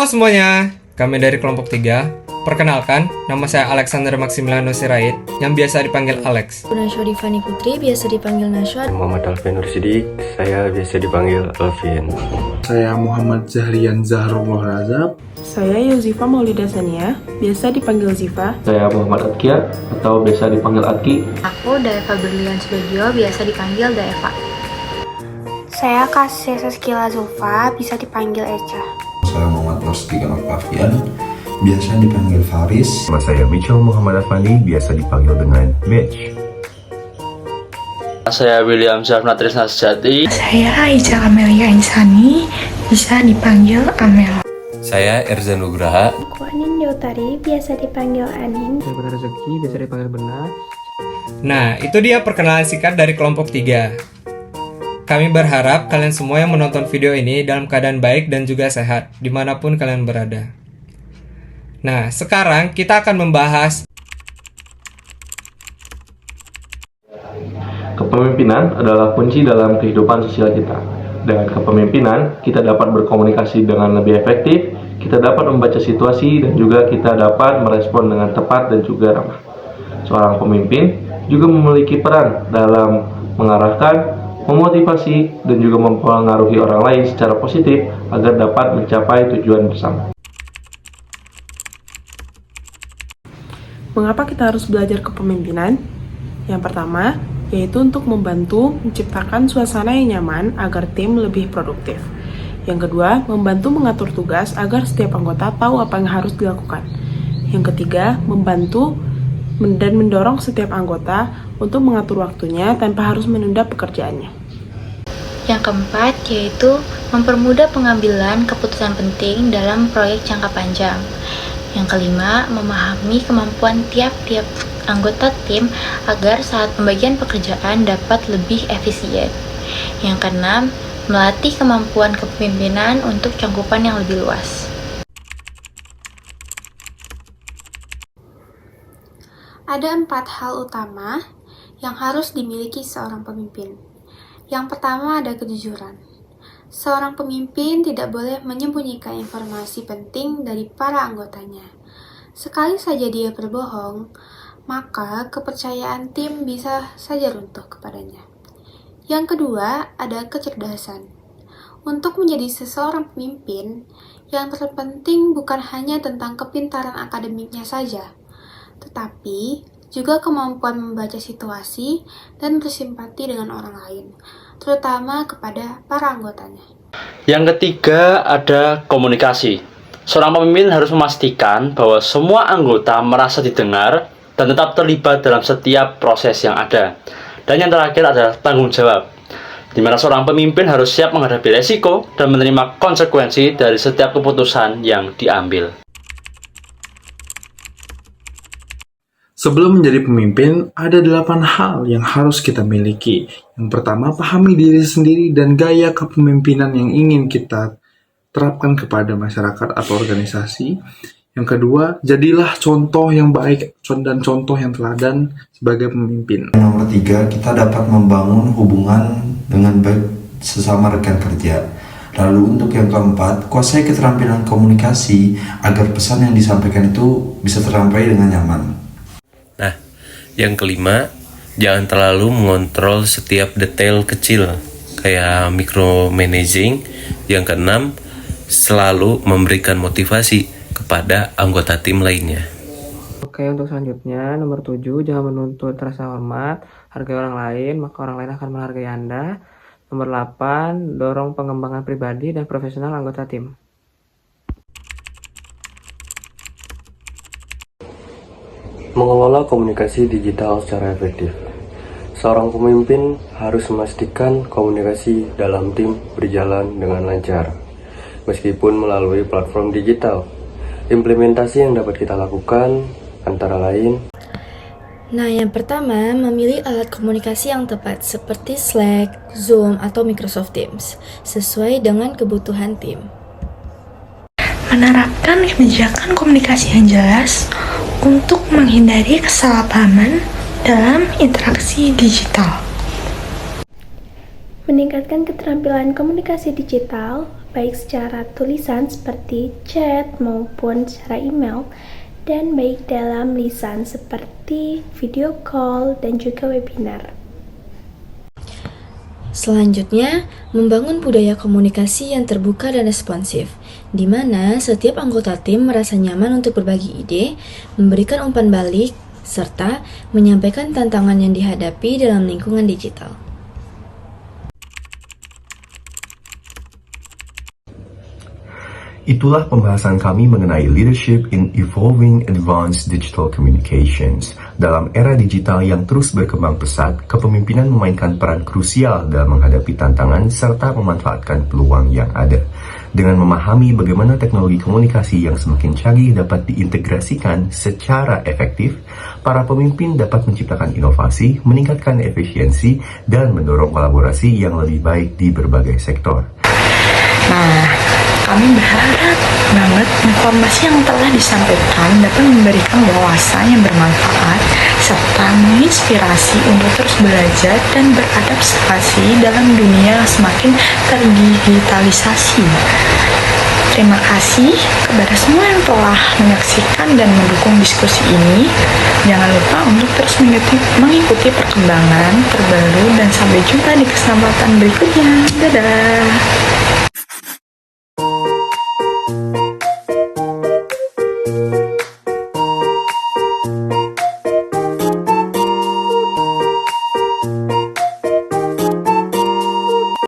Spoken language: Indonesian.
Halo semuanya, kami dari kelompok 3. Perkenalkan, nama saya Alexander Maximiliano Sirait, yang biasa dipanggil Alex. Naswa Divani Putri, biasa dipanggil Naswa. Muhammad Alvin Nursidik, saya biasa dipanggil Alvin. Saya Muhammad Zahrian Zahrullah Razab. Saya Yuzifa Maulida Sania, biasa dipanggil Ziva. Saya Muhammad Atkia, atau biasa dipanggil Atki. Aku Daeva Berlian Subagio, biasa dipanggil Daeva. Saya Kasih Saskila Zulfa, bisa dipanggil Eca. Saya Muhammad Rosti Ganapafian, biasa dipanggil Faris. Nama saya Mitchell Muhammad Afani, biasa dipanggil dengan Mitch. Saya William Syafna Trisna Sejati. Saya Aiza Amelia Insani, bisa dipanggil Amel. Saya Erza Nugraha. Aku Anin Deutari, biasa dipanggil Anin. Saya Benar Rezeki, biasa dipanggil Benar. Nah, itu dia perkenalan singkat dari kelompok 3. Kami berharap kalian semua yang menonton video ini dalam keadaan baik dan juga sehat, dimanapun kalian berada. Nah, sekarang kita akan membahas Kepemimpinan adalah kunci dalam kehidupan sosial kita. Dengan kepemimpinan, kita dapat berkomunikasi dengan lebih efektif, kita dapat membaca situasi, dan juga kita dapat merespon dengan tepat dan juga ramah. Seorang pemimpin juga memiliki peran dalam mengarahkan, memotivasi, dan juga mempengaruhi orang lain secara positif agar dapat mencapai tujuan bersama. Mengapa kita harus belajar kepemimpinan? Yang pertama, yaitu untuk membantu menciptakan suasana yang nyaman agar tim lebih produktif. Yang kedua, membantu mengatur tugas agar setiap anggota tahu apa yang harus dilakukan. Yang ketiga, membantu dan mendorong setiap anggota untuk mengatur waktunya tanpa harus menunda pekerjaannya. Yang keempat, yaitu mempermudah pengambilan keputusan penting dalam proyek jangka panjang. Yang kelima, memahami kemampuan tiap-tiap anggota tim agar saat pembagian pekerjaan dapat lebih efisien. Yang keenam, melatih kemampuan kepemimpinan untuk cakupan yang lebih luas. Ada 4 hal utama yang harus dimiliki seorang pemimpin. Yang pertama ada kejujuran. Seorang pemimpin tidak boleh menyembunyikan informasi penting dari para anggotanya. Sekali saja dia berbohong, maka kepercayaan tim bisa saja runtuh kepadanya. Yang kedua ada kecerdasan. Untuk menjadi seseorang pemimpin, yang terpenting bukan hanya tentang kepintaran akademiknya saja, tetapi juga kemampuan membaca situasi dan bersimpati dengan orang lain, terutama kepada para anggotanya. Yang ketiga ada komunikasi. Seorang pemimpin harus memastikan bahwa semua anggota merasa didengar dan tetap terlibat dalam setiap proses yang ada. Dan yang terakhir adalah tanggung jawab, di mana seorang pemimpin harus siap menghadapi resiko dan menerima konsekuensi dari setiap keputusan yang diambil. Sebelum menjadi pemimpin, ada 8 hal yang harus kita miliki. Yang pertama, pahami diri sendiri dan gaya kepemimpinan yang ingin kita terapkan kepada masyarakat atau organisasi. Yang kedua, jadilah contoh yang baik dan contoh yang teladan sebagai pemimpin. Nomor 3, kita dapat membangun hubungan dengan baik sesama rekan kerja. Lalu untuk yang keempat, kuasai keterampilan komunikasi agar pesan yang disampaikan itu bisa tersampaikan dengan nyaman. Nah, yang kelima, jangan terlalu mengontrol setiap detail kecil, kayak micromanaging. Yang keenam, selalu memberikan motivasi kepada anggota tim lainnya. Oke, untuk selanjutnya, nomor 7, jangan menuntut rasa hormat, hargai orang lain, maka orang lain akan menghargai Anda. Nomor 8, dorong pengembangan pribadi dan profesional anggota tim. Mengelola komunikasi digital secara efektif. Seorang pemimpin harus memastikan komunikasi dalam tim berjalan dengan lancar, meskipun melalui platform digital. Implementasi yang dapat kita lakukan antara lain. Nah, yang pertama, memilih alat komunikasi yang tepat seperti Slack, Zoom, atau Microsoft Teams, sesuai dengan kebutuhan tim. Menerapkan kebijakan komunikasi yang jelas untuk menghindari kesalahpahaman dalam interaksi digital. meningkatkan keterampilan komunikasi digital, baik secara tulisan seperti chat maupun secara email, dan baik dalam lisan seperti video call dan juga webinar. Selanjutnya, membangun budaya komunikasi yang terbuka dan responsif, di mana setiap anggota tim merasa nyaman untuk berbagi ide, memberikan umpan balik, serta menyampaikan tantangan yang dihadapi dalam lingkungan digital. Itulah pembahasan kami mengenai leadership in evolving advanced digital communications. Dalam era digital yang terus berkembang pesat, kepemimpinan memainkan peran krusial dalam menghadapi tantangan serta memanfaatkan peluang yang ada. Dengan memahami bagaimana teknologi komunikasi yang semakin canggih dapat diintegrasikan secara efektif, para pemimpin dapat menciptakan inovasi, meningkatkan efisiensi, dan mendorong kolaborasi yang lebih baik di berbagai sektor. Kami berharap banget informasi yang telah disampaikan dapat memberikan wawasan yang bermanfaat serta menginspirasi untuk terus belajar dan beradaptasi dalam dunia yang semakin terdigitalisasi. Terima kasih kepada semua yang telah menyaksikan dan mendukung diskusi ini. Jangan lupa untuk terus mengikuti perkembangan terbaru dan sampai jumpa di kesempatan berikutnya. Dadah!